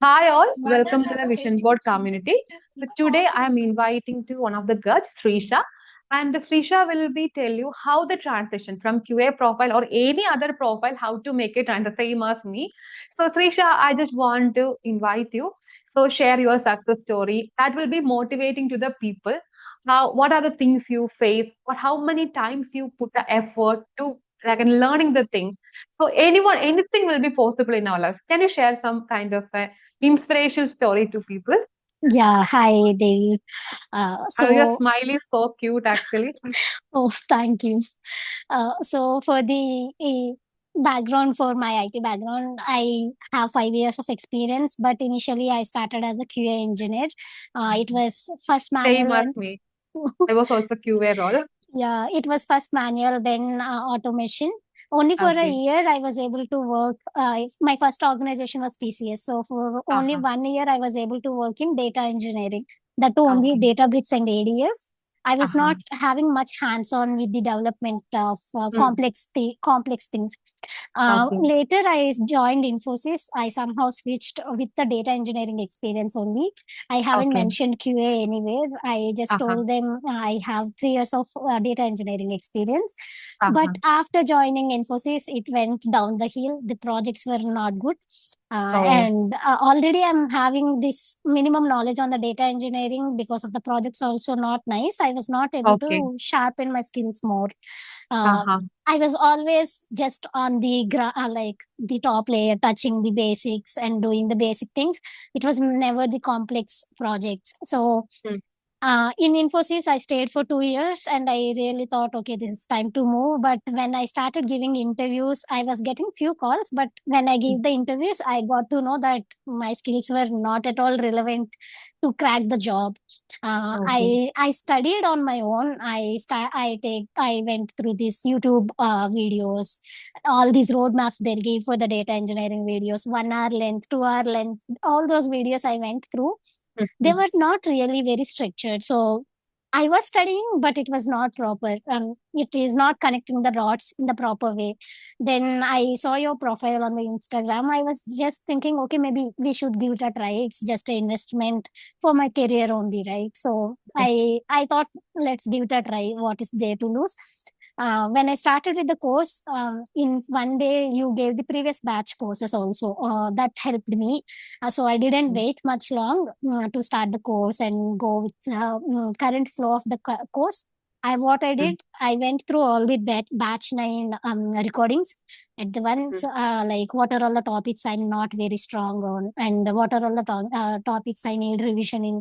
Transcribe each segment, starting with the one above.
Hi all, welcome to the Vision Board community. So today I am inviting to one of the girls, Siresha, and Siresha will be tell you how the transition from QA profile or any other profile, how to make it and the same as me. So Siresha, I just want to invite you. So share your success story. That will be motivating to the people. How what are the things you face, or how many times you put the effort to like in learning the things. So anything will be possible in our life. Can you share some kind of a inspirational story to people? Yeah, hi Devi. Uh, Your so, smile is so cute, actually. oh, thank you. So for the background for my IT background, I have 5 years of experience, but initially I started as a QA engineer. It was first Same manual as and me. I was also QA role. yeah, it was first manual, then automation. Only for a Okay. year, I was able to work. My first organization was TCS. So for only Uh-huh. 1 year, I was able to work in data engineering. That too only Okay. Databricks and ADF. I was Uh-huh. not having much hands-on with the development of Hmm. complex things. Okay. Later, I joined Infosys. I somehow switched with the data engineering experience only. I haven't Okay. mentioned QA anywhere. I just Uh-huh. told them I have 3 years of data engineering experience. But Uh-huh. after joining Infosys, it went down the hill. The projects were not good. Oh, And already I'm having this minimum knowledge on the data engineering because of the projects also not nice. I was not able okay. to sharpen my skills more. Uh, Uh-huh. I was always just on the like the top layer, touching the basics and doing the basic things. It was never the complex projects. So Hmm. in Infosys, I stayed for 2 years and I really thought, okay, this is time to move. But when I started giving interviews, I was getting few calls. But when I gave the interviews, I got to know that my skills were not at all relevant to crack the job. Okay. I studied on my own. I went through these YouTube videos, all these roadmaps they give for the data engineering videos, 1 hour length, 2 hour length, all those videos I went through. They Mhm. were not really very structured. So I was studying, but it was not proper. It is not connecting the dots in the proper way. Then I saw your profile on the Instagram. I was just thinking, okay, maybe we should give it a try. It's just an investment for my career only, right? So I thought, let's give it a try. What is there to lose? When I started with the course, in one day you gave the previous batch courses also. That helped me, so I didn't wait much long to start the course and go with current flow of the course. What I Mhm. did, I went through all the batch nine recordings at the ones, Mhm. like what are all the topics I'm not very strong on, and what are all the topics I need revision in.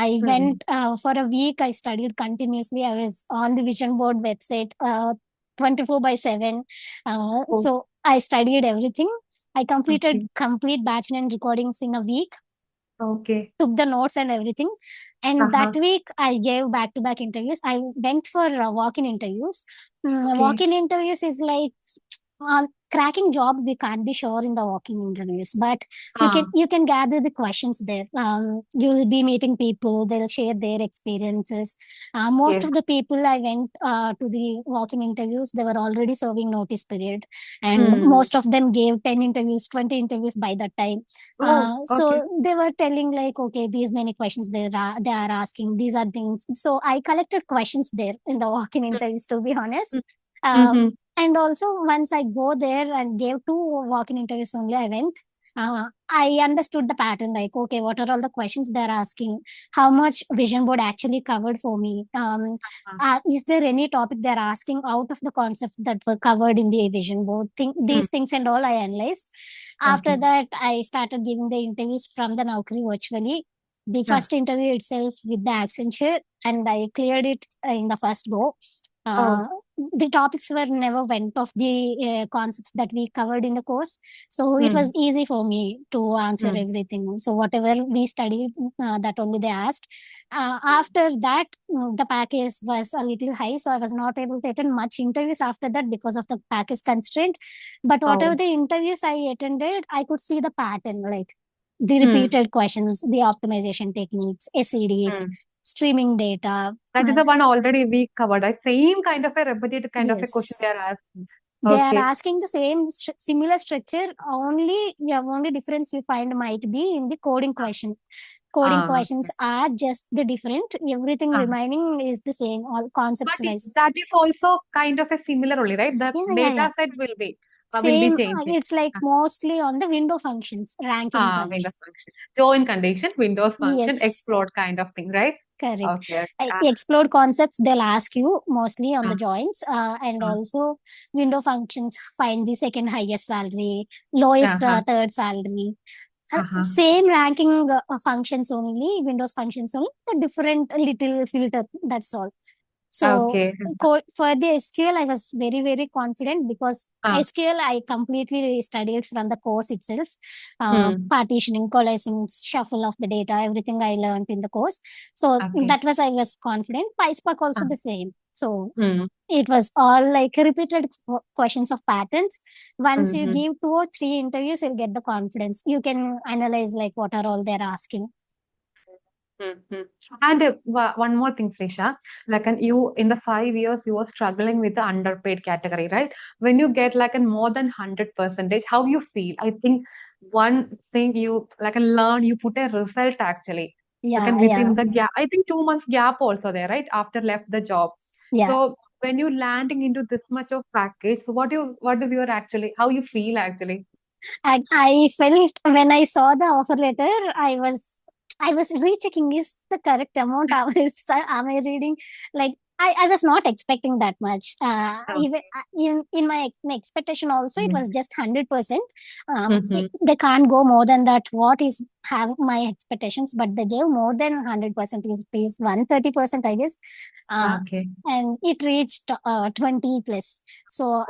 I Mhm. went for a week. I studied continuously. I was on the vision board website 24 by 7. Oh, So I studied everything. I completed okay. complete batch and recordings in a week, Okay. took the notes and everything. And that Uh-huh. week, I gave back to back interviews. I went for walk in interviews. Walk Okay. in interviews is like cracking jobs we can't be sure in the walking interviews, but Ah, you can gather the questions there. You'll be meeting people, they'll share their experiences. Most yes. of the people I went to the walking interviews, they were already serving notice period, and Hmm. most of them gave 10 interviews, 20 interviews by that time. Oh, okay. So they were telling like, okay, these many questions they are asking, these are things. So I collected questions there in the walk-in interviews, to be honest. Mm-hmm. And also once I go there and gave two walk-in interviews only, I went. I understood the pattern, like, okay, what are all the questions they're asking? How much vision board actually covered for me? Is there any topic they're asking out of the concept that were covered in the vision board? Mm. These things and all I analyzed. After Okay. that, I started giving the interviews from the Naukri virtually. The Yeah. first interview itself with the Accenture, and I cleared it in the first go. Oh. Uh, the topics were never went off the concepts that we covered in the course, so it was Mm. easy for me to answer Mm. everything. So whatever we studied, that only they asked. After that, the package was a little high, so I was not able to attend much interviews after that because of the package constraint. But whatever Oh. the interviews I attended, I could see the pattern, like the Mm. repeated questions, the optimization techniques, SEDs, Mm. streaming data. That is the one already we covered. Right? Same kind of a repetitive kind of a question they Yes. are asking. They are Okay. asking the same similar structure, only only difference you find might be in the coding question. Coding questions Okay. are just the different. Everything Uh, remaining is the same, all but concepts wise. that is also kind of a similar only, right? The Yeah, yeah, yeah. data set will be Same. changing. It's like mostly on the window functions, ranking Windows functions. function. Join condition, Windows function, Yes, explode kind of thing, right? correct. Okay. Okay. Explode concepts, they'll ask you mostly on Uh, the joins, and uh, also window functions, find the second highest salary, lowest uh-huh. third salary. Uh-huh. Same ranking functions only, Windows functions only, the different little filter, that's all. So Okay. for the SQL, I was very, very confident because Uh, SQL, I completely studied from the course itself. hmm. Partitioning, coalescing, shuffle of the data, everything I learned in the course. So Okay. that was, I was confident. PySpark Uh, also the same. So hmm. it was all like repeated questions of patterns. Once you Mm-hmm. give 2 or 3 interviews, you'll get the confidence. You can analyze like what are all they're asking. Mm-hmm. And one more thing, Srisha, like you in the 5 years you were struggling with the underpaid category, right? When you get like a more than 100%, how you feel? I think one thing you like learn, you put a result actually. Like Yeah, and yeah, within the gap, I think 2 months gap also there, right? After left the job. yeah. So when you landing into this much of package, so what is your actually how you feel actually? I felt when I saw the offer letter, I was rechecking is the correct amount. Am I reading? Like I was not expecting that much. Even in my expectation also, it was just 100%. Mm-hmm. They can't go more than that. What is have my expectations? But they gave more than 100%. Is 130%, I guess. Uh, Okay. and it reached 20 plus. So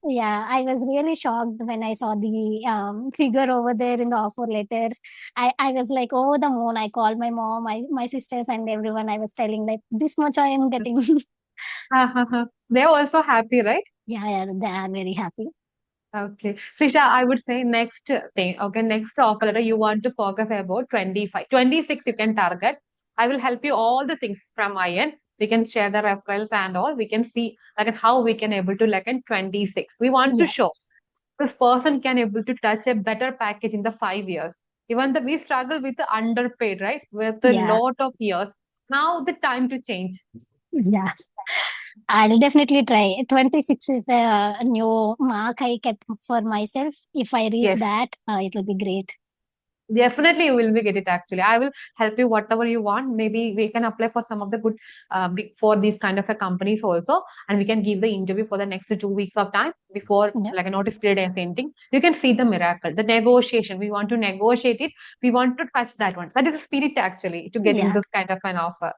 yeah, I was really shocked when I saw the figure over there in the offer letter. I was like over the moon. I called my mom, my sisters, and everyone. I was telling like this much I am getting. They're also happy, right? Yeah, yeah, they are very happy. Okay. Srisha, I would say next thing, okay, next offer letter, you want to focus about 25. 26 you can target. I will help you all the things from my end. We can share the referrals and all. We can see like how we can able to like in 26. We want to Yeah, show this person can able to touch a better package in the 5 years. Even the we struggle with the underpaid, right? With a yeah, lot of years. Now the time to change. yeah. I'll definitely try. 26 is the new mark I kept for myself. If I reach Yes. that, it will be great. Definitely, you will be get it actually. I will help you whatever you want. Maybe we can apply for some of the good big for these kind of a companies also, and we can give the interview for the next 2 weeks of time before Yeah, like a notice period and anything. You can see the miracle, the negotiation. We want to negotiate it. We want to touch that one. That is the spirit actually to getting yeah. this kind of an offer.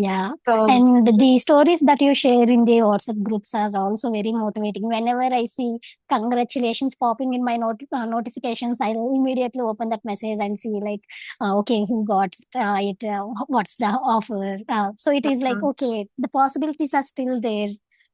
Yeah, So and the stories that you share in the WhatsApp groups are also very motivating. Whenever I see congratulations popping in my notifications, I'll immediately open that message and see like, okay, who got it? What's the offer? So it is like, okay, the possibilities are still there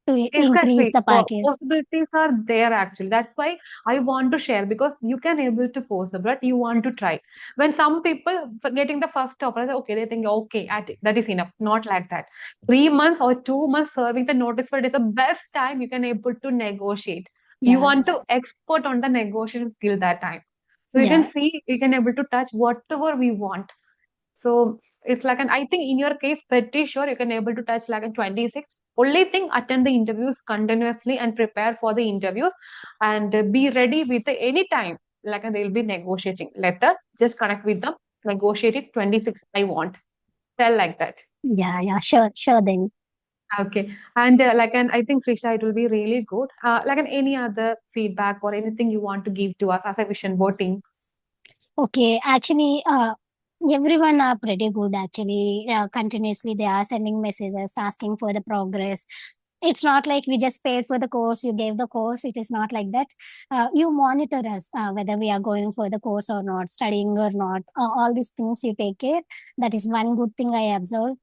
to increase exactly. the package. Possibilities are there actually. That's why I want to share because you can able to possible, but you want to try. When some people getting the first offer, okay, they think okay, that is enough. Not like that. 3 months or 2 months serving the notice period is the best time you can able to negotiate. You Yeah, want to expert on the negotiation skill that time. So you can yeah, see you can able to touch whatever we want. So it's like an I think in your case, pretty sure you can able to touch like a 26. Only thing, attend the interviews continuously and prepare for the interviews and be ready with any time. Like and they'll be negotiating. Letter, just connect with them, negotiate it 26. I want. Tell like that. yeah, yeah. Sure, sure. Then. Okay. And and I think Srisha, it will be really good. And any other feedback or anything you want to give to us as a vision voting. Okay, actually, everyone are pretty good. Actually, continuously they are sending messages asking for the progress. It's not like we just paid for the course, you gave the course. It is not like that. You monitor us whether we are going for the course or not, studying or not. All these things you take care. That is one good thing I observed.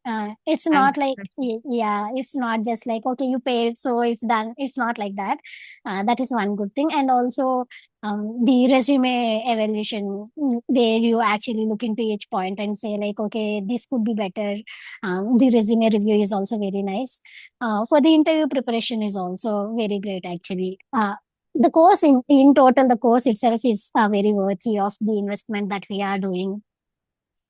It's not Thanks. like yeah, it's not just like okay, you paid, so it's done. It's not like that. That is one good thing, and also the resume evaluation where you actually look into each point and say like, okay, this could be better. The resume review is also very nice. For the interview preparation is also very great actually. The course in total, the course itself is very worthy of the investment that we are doing.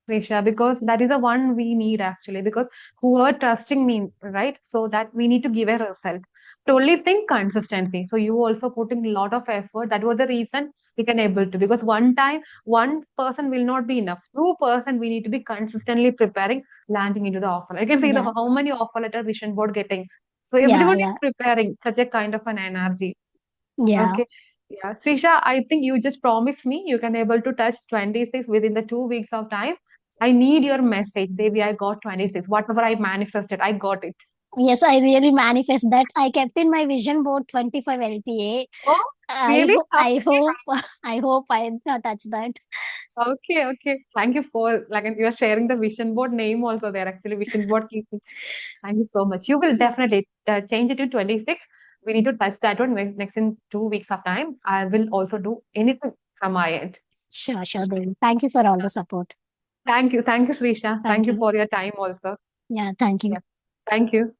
Risha, because that is the one we need actually. Because who are trusting me, right? So that we need to give a result. But only thing consistency. So you also putting a lot of effort. That was the reason we can able to. Because one time, one person will not be enough. Two-person, we need to be consistently preparing, landing into the offer. I can see the Yeah, how many offer letter vision board getting. So yeah, everyone yeah, is preparing such a kind of an energy. yeah. Okay. Yeah. Srisha, I think you just promised me you can able to touch 26 within the 2 weeks of time. I need your message. Devi, I got 26. Whatever I manifested, I got it. Yes, I really manifest that. I kept in my vision board 25 LPA. Oh, really? I hope I hope I touch that. Okay, okay. Thank you for like and you are sharing the vision board name also there. Actually, vision board keeping. Thank you so much. You will definitely change it to 26. We need to touch that one next in 2 weeks of time. I will also do anything from my end. Sure, sure, Devi. Thank you for all the support. Thank you. Thank you, Srisha. Thank Thank you you. for your time also. Yeah, thank you. Yeah. Thank you.